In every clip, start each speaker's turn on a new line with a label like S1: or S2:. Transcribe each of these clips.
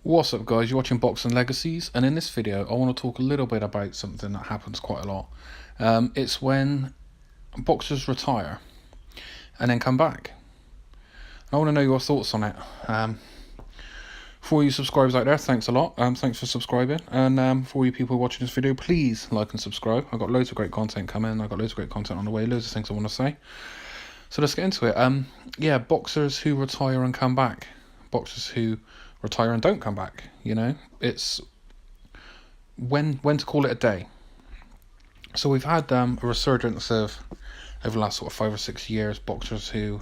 S1: What's up guys, you're watching Boxing Legacies, and in this video I want to talk a little bit about something that happens quite a lot. It's when boxers retire and then come back. I want to know your thoughts on it. For you subscribers out there, thanks a lot. Thanks for subscribing, and for you people watching this video, please like and subscribe. I've got loads of great content coming. I've got loads of great content on the way, loads of things I want to say. So let's get into it. Yeah, boxers who retire and come back. Boxers who retire and don't come back. You know, it's when to call it a day. So we've had a resurgence of, over the last sort of 5 or 6 years, boxers who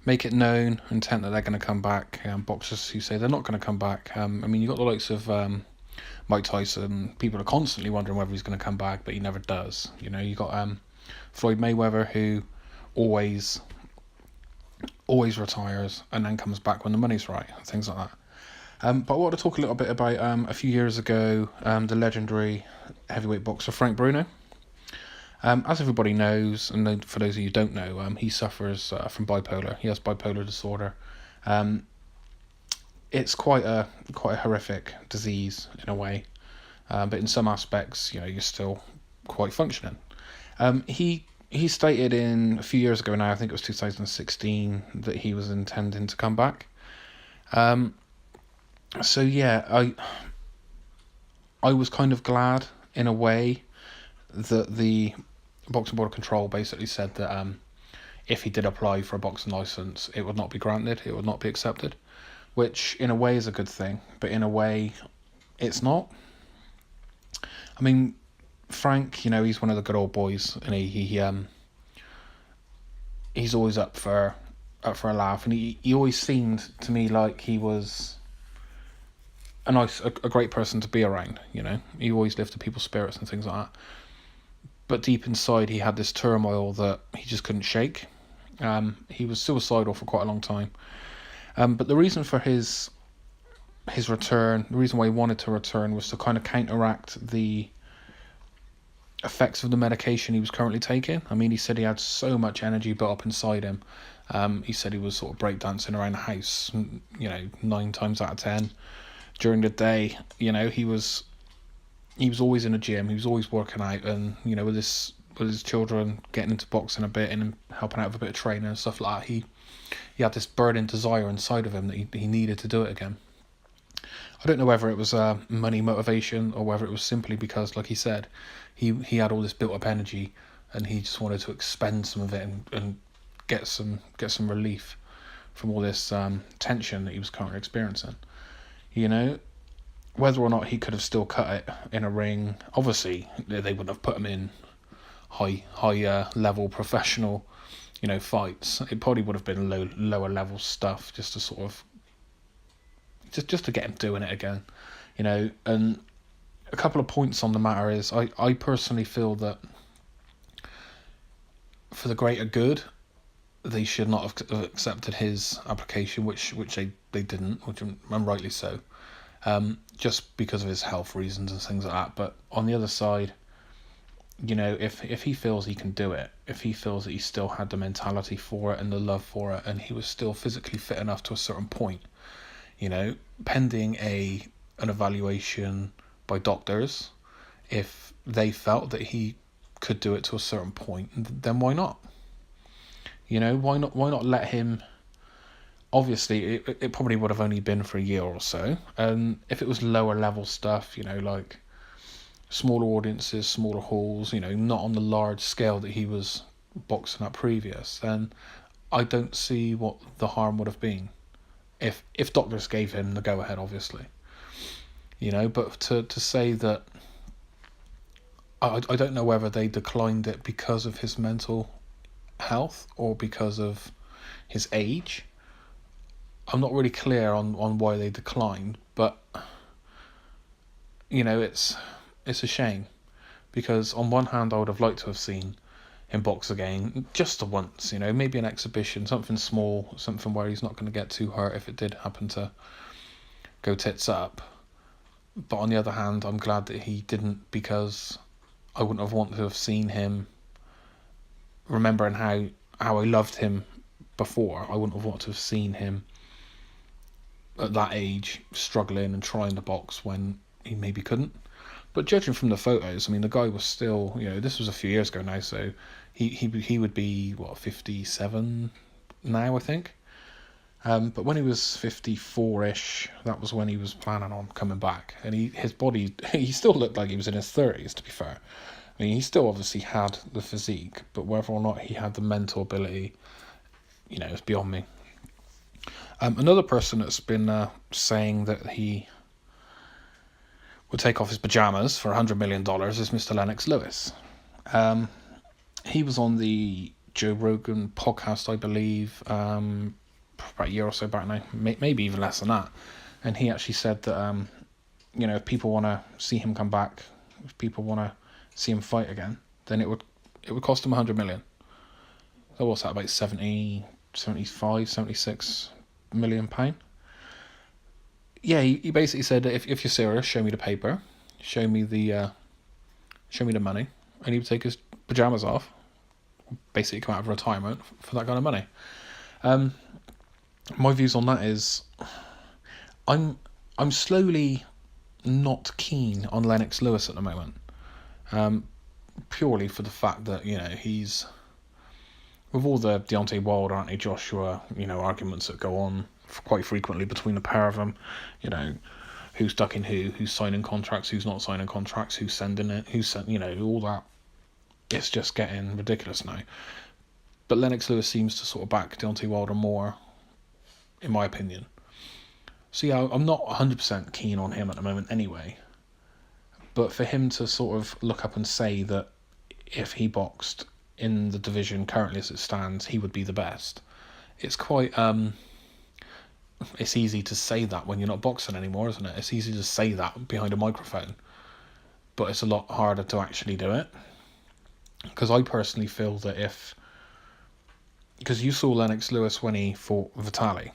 S1: make it known intent that they're going to come back. Boxers who say they're not going to come back. I mean, you've got the likes of Mike Tyson. People are constantly wondering whether he's going to come back, but he never does. You know, you got Floyd Mayweather, who always retires and then comes back when the money's right, things like that. But I want to talk a little bit about a few years ago, the legendary heavyweight boxer Frank Bruno. As everybody knows, and for those of you who don't know, he suffers from bipolar. He has bipolar disorder. It's quite a horrific disease in a way, but in some aspects, you know, you're still quite functioning. He stated in a few years ago now, I think it was 2016, that he was intending to come back. So yeah, I was kind of glad in a way that the Boxing Board of Control basically said that if he did apply for a boxing license, it would not be granted, it would not be accepted, which in a way is a good thing, but in a way it's not. I mean, Frank, you know, he's one of the good old boys, and he's always up for a laugh, and he always seemed to me like he was a great person to be around. You know, he always lifted people's spirits and things like that. But deep inside, he had this turmoil that he just couldn't shake. He was suicidal for quite a long time. But the reason for his return, the reason why he wanted to return, was to kind of counteract the effects of the medication he was currently taking. I mean, he said he had so much energy built up inside him. He said he was sort of breakdancing around the house, you know, 9 times out of 10 during the day. You know, he was always in the gym. He was always working out, and you know, with his children getting into boxing a bit and helping out with a bit of training and stuff like that, he had this burning desire inside of him that he needed to do it again. I don't know whether it was money motivation or whether it was simply because, like he said, he had all this built up energy and he just wanted to expend some of it and get some relief from all this tension that he was currently experiencing. You know, whether or not he could have still cut it in a ring, obviously they wouldn't have put him in high level professional, you know, fights. It probably would have been lower level stuff, just to sort of just to get him doing it again, you know. And a couple of points on the matter is, I personally feel that for the greater good, they should not have accepted his application, which they didn't, which and rightly so. Just because of his health reasons and things like that. But on the other side, you know, if he feels he can do it, if he feels that he still had the mentality for it and the love for it, and he was still physically fit enough to a certain point, you know, pending an evaluation by doctors, if they felt that he could do it to a certain point, then why not? You know, why not let him? Obviously, it probably would have only been for a year or so. And if it was lower level stuff, you know, like smaller audiences, smaller halls, you know, not on the large scale that he was boxing at previous, then I don't see what the harm would have been. If doctors gave him the go ahead, obviously. You know, but to say that, I don't know whether they declined it because of his mental health or because of his age. I'm not really clear on why they declined, but you know, it's a shame, because on one hand I would have liked to have seen him box again, just the once, you know, maybe an exhibition, something small, something where he's not going to get too hurt if it did happen to go tits up. But on the other hand, I'm glad that he didn't, because I wouldn't have wanted to have seen him, remembering how I loved him before, I wouldn't have wanted to have seen him at that age struggling and trying to box when he maybe couldn't. But judging from the photos, I mean, the guy was still, this was a few years ago now, so he would be, what, 57 now, I think. But when he was 54-ish, that was when he was planning on coming back. And his body, he still looked like he was in his 30s, to be fair. I mean, he still obviously had the physique, but whether or not he had the mental ability, it's beyond me. Another person that's been saying that he would take off his pajamas for $100 million is Mr. Lennox Lewis. He was on the Joe Rogan podcast, I believe, about a year or so back now, maybe even less than that. And he actually said that, if people want to see him come back, if people want to see him fight again, then it would cost him 100 million. So what's that, about 70, 75, 76 million pound? Yeah, he basically said that if you're serious, show me the paper, show me the money, and he would take his pajamas off, basically come out of retirement for that kind of money. My views on that is, I'm slowly not keen on Lennox Lewis at the moment, purely for the fact that he's, with all the Deontay Wilder, Anthony Joshua, arguments that go on quite frequently between the pair of them, who's ducking who's signing contracts, who's not signing contracts, who's sending it, all that. It's just getting ridiculous now. But Lennox Lewis seems to sort of back Deontay Wilder more, in my opinion. So yeah, I'm not 100% keen on him at the moment anyway. But for him to sort of look up and say that if he boxed in the division currently as it stands, he would be the best. It's quite, it's easy to say that when you're not boxing anymore, isn't it? It's easy to say that behind a microphone. But it's a lot harder to actually do it. Because I personally feel that because you saw Lennox Lewis when he fought Vitali,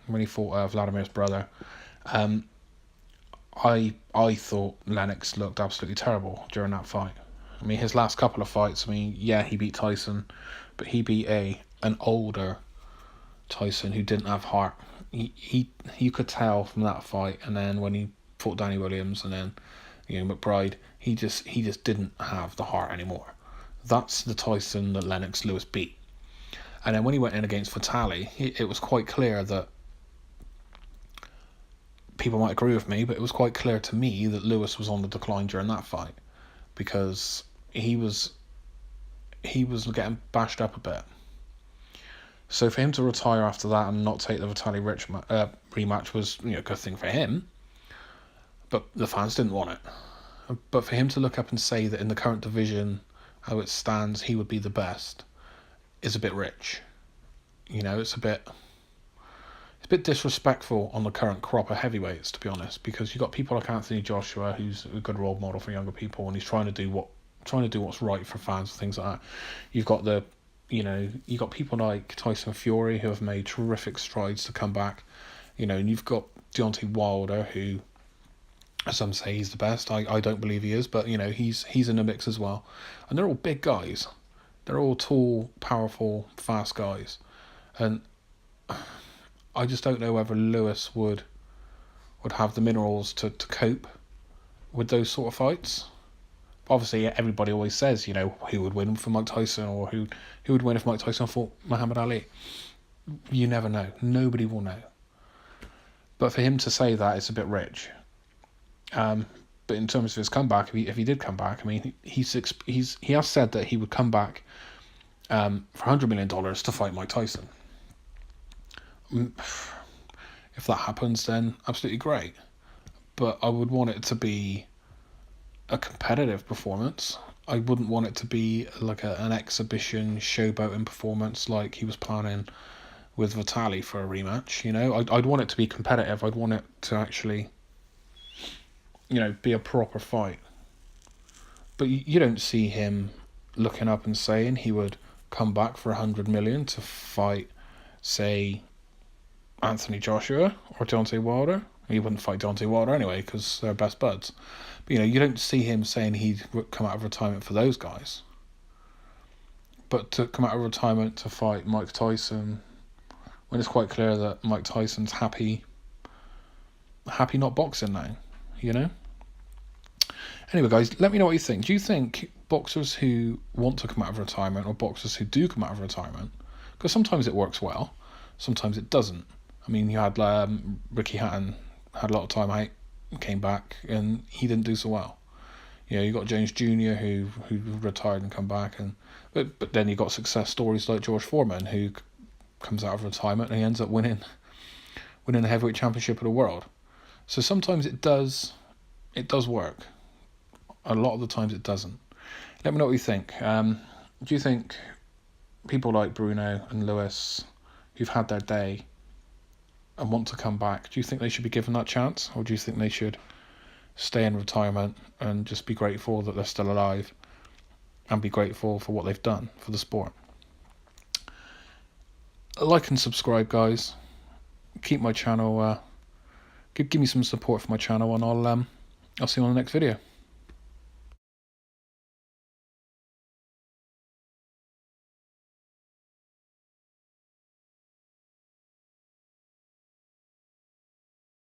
S1: when he fought Vladimir's brother, I thought Lennox looked absolutely terrible during that fight. I mean, his last couple of fights, he beat Tyson, but he beat an older Tyson who didn't have heart. You could tell from that fight, and then when he fought Danny Williams, and then McBride, he just didn't have the heart anymore. That's the Tyson that Lennox Lewis beat. And then when he went in against Vitali, it was quite clear that, people might agree with me, but it was quite clear to me that Lewis was on the decline during that fight, because he was getting bashed up a bit. So for him to retire after that and not take the Vitali Rich rematch was a good thing for him, but the fans didn't want it. But for him to look up and say that in the current division, how it stands, he would be the best, is a bit rich. It's a bit disrespectful on the current crop of heavyweights, to be honest, because you've got people like Anthony Joshua, who's a good role model for younger people, and he's trying to do what's right for fans and things like that. You've got you've got people like Tyson Fury, who have made terrific strides to come back, and you've got Deontay Wilder, who, some say he's the best. I don't believe he is, but he's in the mix as well, and they're all big guys. They're all tall, powerful, fast guys, and I just don't know whether Lewis would have the minerals to cope with those sort of fights. Obviously, everybody always says, who would win for Mike Tyson, or who would win if Mike Tyson fought Muhammad Ali. You never know. Nobody will know. But for him to say that, it's a bit rich. But in terms of his comeback, if he did come back, he has said that he would come back for $100 million to fight Mike Tyson. If that happens, then absolutely great. But I would want it to be a competitive performance. I wouldn't want it to be like an exhibition showboating performance like he was planning with Vitali for a rematch. I'd want it to be competitive. I'd want it to actually, be a proper fight. But you don't see him looking up and saying he would come back for 100 million to fight, say, Anthony Joshua or Deontay Wilder. He wouldn't fight Deontay Wilder anyway, because they're best buds. But you don't see him saying he'd come out of retirement for those guys. But to come out of retirement to fight Mike Tyson, when it's quite clear that Mike Tyson's happy happy not boxing now, you know? Anyway, guys, let me know what you think. Do you think boxers who want to come out of retirement, or boxers who do come out of retirement, because sometimes it works well, sometimes it doesn't. I mean, you had Ricky Hatton had a lot of time out, came back, and he didn't do so well. You know, you got James Jr. who retired and come back, and but then you got success stories like George Foreman, who comes out of retirement and he ends up winning the heavyweight championship of the world. So sometimes it does work. A lot of the times it doesn't. Let me know what you think. Do you think people like Bruno and Lewis, who've had their day and want to come back, do you think they should be given that chance, or do you think they should stay in retirement and just be grateful that they're still alive and be grateful for what they've done for the sport? Like and subscribe, guys. Keep my channel. Give me some support for my channel, and I'll see you on the next video.